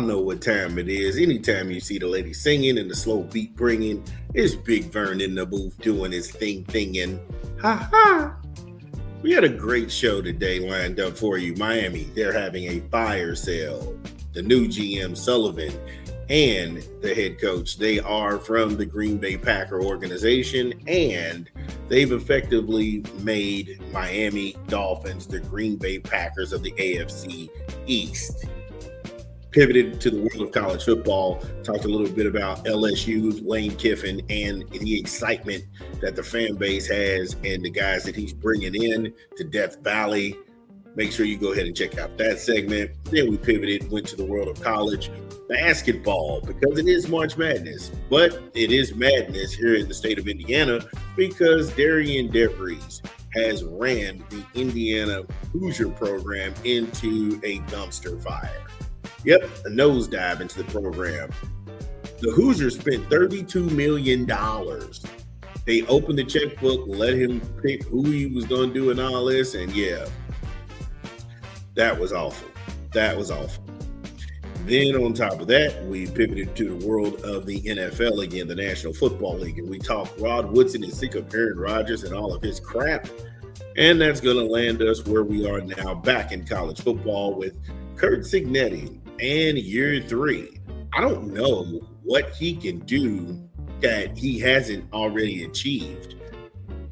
know what time it is. Anytime you see the lady singing and the slow beat bringing, it's Big Vern in the booth doing his thinging. Ha ha! We had a great show today lined up for you. Miami, they're having a fire sale. The new GM Sullivan and the head coach, they are from the Green Bay Packer organization, and they've effectively made Miami Dolphins the Green Bay Packers of the AFC East. Pivoted to the world of college football, talked a little bit about LSU, Lane Kiffin, and the excitement that the fan base has and the guys that he's bringing in to Death Valley. Make sure you go ahead and check out that segment. Then we pivoted, went to the world of college basketball because it is March Madness, but it is madness here in the state of Indiana because Darian DeVries has ran the Indiana Hoosier program into a dumpster fire. Yep, a nosedive into the program. The Hoosiers spent $32 million. They opened the checkbook, let him pick who he was going to do and all this, and yeah, that was awful. That was awful. Then on top of that, we pivoted to the world of the NFL again, the National Football League, and we talked Rod Woodson is sick of Aaron Rodgers and all of his crap, and that's going to land us where we are now back in college football with Curt Cignetti and year 3. I don't know what he can do that he hasn't already achieved.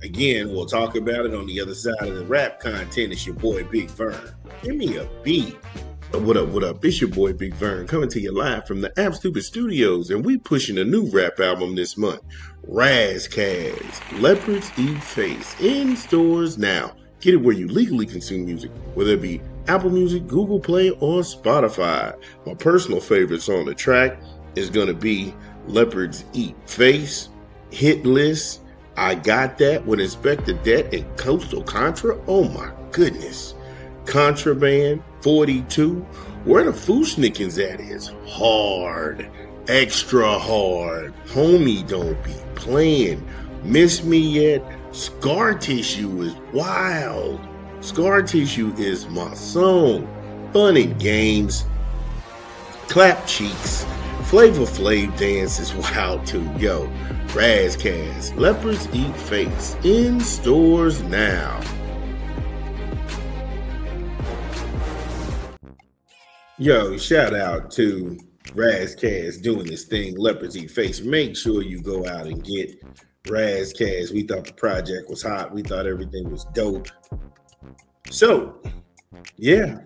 Again, we'll talk about it on the other side of the rap content. It's your boy Big Vern. Give me a beat. What up? It's your boy Big Vern coming to you live from the App Stupid Studios, and we pushing a new rap album this month. Razzcazz, Leopards Eat Face, in stores now. Get it where you legally consume music, whether it be Apple Music, Google Play, or Spotify. My personal favorites on the track is going to be Leopards Eat Face, Hit List, I Got That with Inspector Debt, and Coastal Contra. Oh my goodness. Contraband, 42. Where the Fushnikins at is hard, extra hard. Homie, don't be playing. Miss Me Yet? Scar Tissue is wild. Scar Tissue is my song. Fun and games. Clap cheeks. Flavor Flav dance is wild too. Yo, Razzcazz, Leopards Eat Face, in stores now. Yo, shout out to Razzcazz doing this thing, Leopards Eat Face. Make sure you go out and get Razzcazz. We thought the project was hot. We thought everything was dope. So, yeah.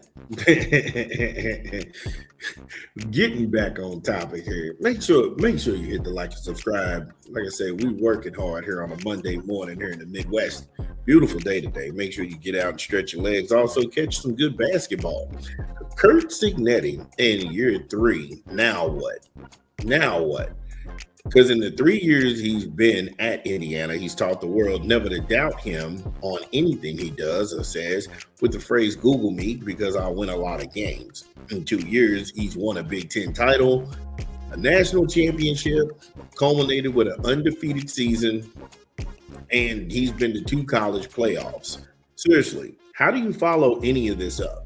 Getting back on topic here. Make sure you hit the like and subscribe. Like I said, we working hard here on a Monday morning here in the Midwest. Beautiful day today. Make sure you get out and stretch your legs. Also, catch some good basketball. Curt Cignetti in year 3. Now what? Because in the 3 years he's been at Indiana, he's taught the world never to doubt him on anything he does or says, with the phrase Google me because I win a lot of games. In 2 years, he's won a Big Ten title, a national championship, culminated with an undefeated season, and he's been to 2 college playoffs. Seriously, how do you follow any of this up?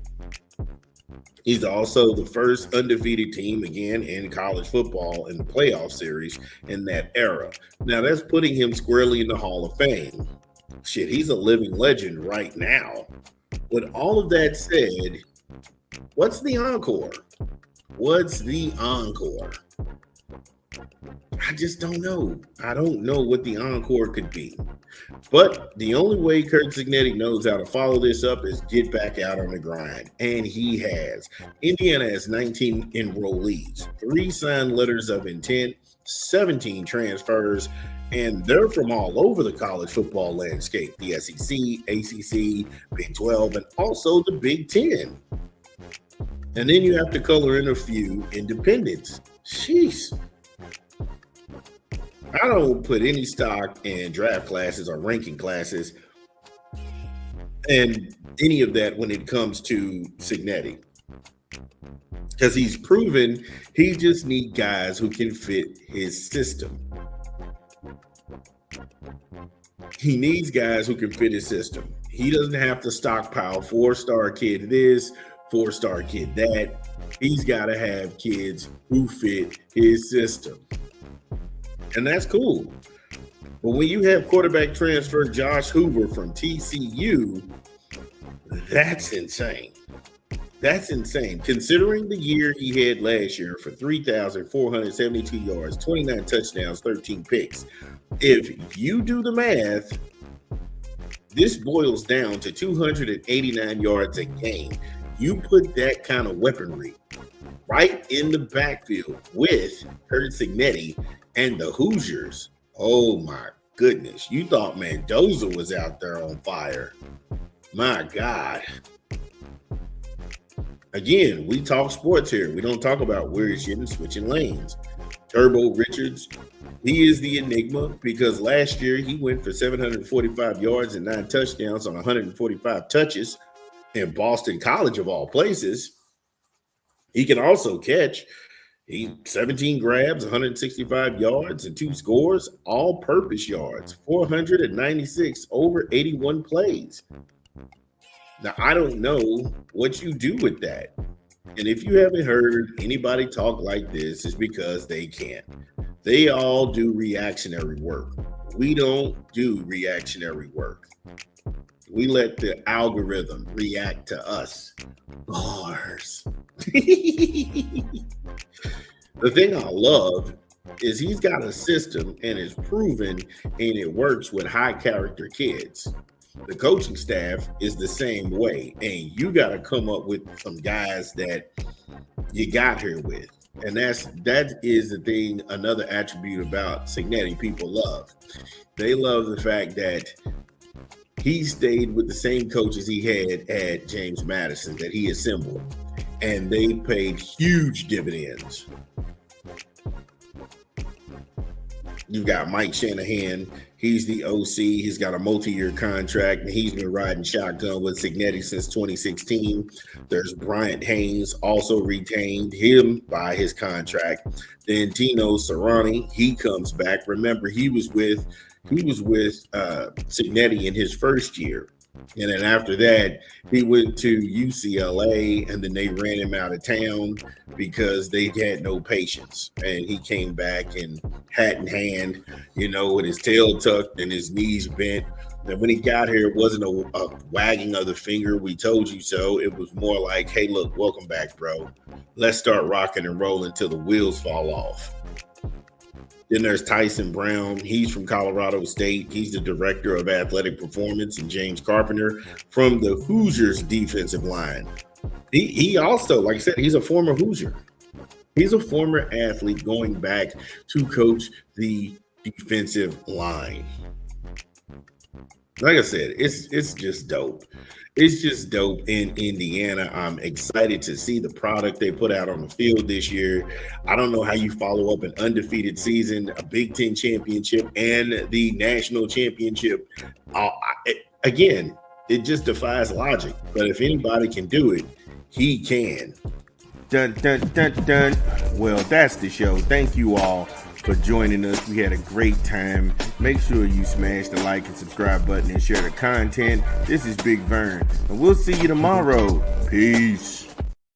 He's also the first undefeated team again in college football in the playoff series in that era. Now that's putting him squarely in the Hall of Fame. Shit, he's a living legend right now. With all of that said, what's the encore? I just don't know. I don't know what the encore could be. But the only way Curt Cignetti knows how to follow this up is get back out on the grind. And he has. Indiana has 19 enrollees, 3 signed letters of intent, 17 transfers, and they're from all over the college football landscape, the SEC, ACC, Big 12, and also the Big 10. And then you have to color in a few independents. Sheesh. I don't put any stock in draft classes or ranking classes and any of that when it comes to Cignetti. Because he's proven he just needs guys who can fit his system. He needs guys who can fit his system. He doesn't have to stockpile 4-star kid this, 4-star kid. That he's got to have kids who fit his system. And that's cool. But when you have quarterback transfer Josh Hoover from TCU, that's insane. That's insane. Considering the year he had last year for 3,472 yards, 29 touchdowns, 13 picks. If you do the math, this boils down to 289 yards a game. You put that kind of weaponry right in the backfield with Cignetti and the Hoosiers. Oh my goodness. You thought Mendoza was out there on fire. My God. Again, we talk sports here. We don't talk about where he's hitting, switching lanes. Turbo Richards, he is the enigma because last year he went for 745 yards and 9 touchdowns on 145 touches in Boston College of all places. He can also catch 17 grabs, 165 yards, and 2 scores, all-purpose yards, 496 over 81 plays. Now, I don't know what you do with that. And if you haven't heard anybody talk like this, it's because they can't. They all do reactionary work. We don't do reactionary work. We let the algorithm react to us. Bars. The thing I love is he's got a system and it's proven and it works with high character kids. The coaching staff is the same way, and you got to come up with some guys that you got here with. And that is the thing, another attribute about Cignetti people love. They love the fact that he stayed with the same coaches he had at James Madison that he assembled, and they paid huge dividends. You've got Mike Shanahan. He's the OC. He's got a multi-year contract, and he's been riding shotgun with Cignetti since 2016. There's Bryant Haynes, also retained him by his contract. Then Tino Serrani, he comes back. Remember, he was with Cignetti in his first year. And then after that, he went to UCLA, and then they ran him out of town because they had no patience. And he came back and hat in hand, with his tail tucked and his knees bent. And when he got here, it wasn't a wagging of the finger, we told you so. It was more like, hey, look, welcome back, bro. Let's start rocking and rolling till the wheels fall off. Then there's Tyson Brown. He's from Colorado State. He's the director of athletic performance, and James Carpenter from the Hoosiers defensive line. He also, like I said, he's a former Hoosier. He's a former athlete going back to coach the defensive line. Like I said, it's just dope. It's just dope in Indiana. I'm excited to see the product they put out on the field this year. I don't know how you follow up an undefeated season, a Big Ten championship, and the national championship. Again, it just defies logic. But if anybody can do it, he can. Dun, dun, dun, dun. Well, that's the show. Thank you all for joining us. We had a great time. Make sure you smash the like and subscribe button and share the content. This is Big Vern, and we'll see you tomorrow. Peace.